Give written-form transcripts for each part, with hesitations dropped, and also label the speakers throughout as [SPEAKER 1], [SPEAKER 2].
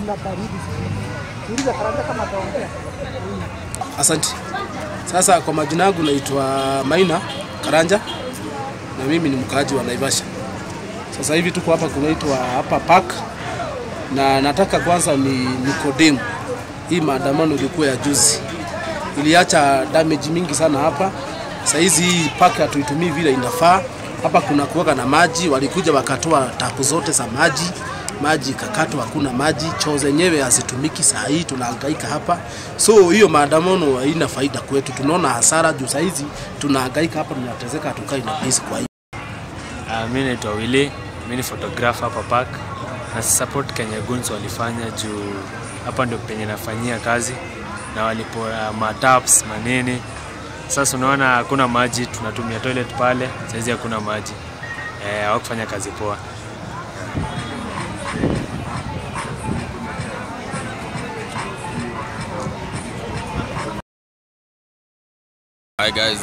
[SPEAKER 1] kuna baridi. Uliza Karanja kama ataongea.
[SPEAKER 2] Asante. Sasa kwa majina yangu naitwa Maina Karanja na mimi ni mkaaji wa Naivasha. Sasa hivi tuko hapa kunaitwa hapa park na nataka kwanza ni kodemu. Hii maandamano ilikuwa ya juzi. Iliacha damage mingi sana hapa. Sasa hizi hii park hatuitumii vile inafaa. Hapa kuna kuoga na maji, walikuja wakatoa tapu zote za maji kakatwa, hakuna maji, choo zenyewe hazitumiki. Saa hii tunahangaika hapa. So hiyo maandamano haina faida kwetu. Tunaona hasara juu saa hizi tunahangaika hapa, tunatezeka, tukai na place kwa hiyo.
[SPEAKER 3] Mimi naitwa Willy, mimi ni photographer hapa park. Na support Kenya Goons walifanya juu hapa ndio penye nafanyia kazi na walipoa mataps manene. Sasa unaona hakuna maji, tunatumia toilet pale, sasa hakuna maji. Hawakufanya kazi poa.
[SPEAKER 4] Hi guys,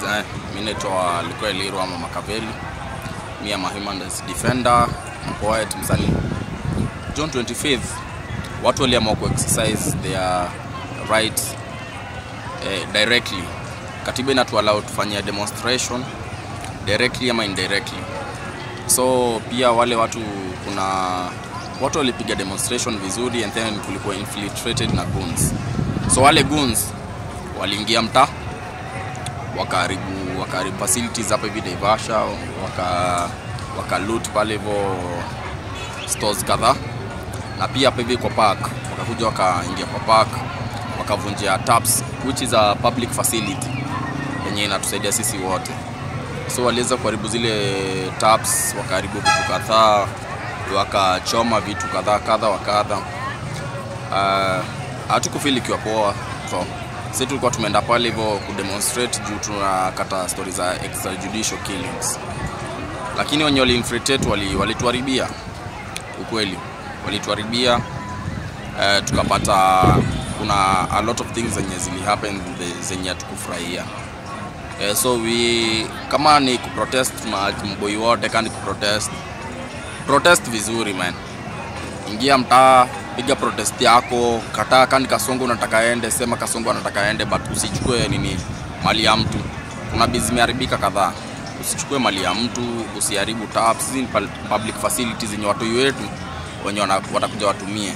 [SPEAKER 4] mimi naitwa Lukweli Rwama Makaveli. Mimi am a human rights defender, poet, msanii. June 25th, watu waliamua ku exercise their rights directly. Katiba inatuallow tufanye demonstration directly ama indirectly. So pia wale watu watu walipiga demonstration vizuri and then kulikuwa infiltrated na goons. So wale goons waliingia mtaa wakaribu facilities hapa hivi Naivasha, waka loot pale hivyo stores kadhaa, na pia hapa hivi kwa park wakakuja wakaingia kwa park wakavunjia taps, which is a public facility yenye inatusaidia sisi wote. So waliweza kuharibu zile taps, wakaharibu vitu kadhaa, wakachoma vitu kadhaa wa kadha. Hatukufeel ikiwa poa. So sisi tulikuwa tumeenda pale hivyo kudemonstrate juu tunakata stories za extrajudicial killings. Lakini wenye wali-infiltrate walituharibia. Ukweli walituharibia. Tukapata kuna a lot of things zenye happen zenye hatukufurahia. So kama ni kuprotest, mboi wote kani protest vizuri man. Ingia mtaa, piga protest yako, kataa kani Kasongo unataka aende, sema Kasongo anataka aende, but usichukue mali ya mtu. Kuna bizi imeharibika kadhaa. Usichukue mali ya mtu, usiharibu taps, public facilities zenye watu wetu wenye watakuja watumie.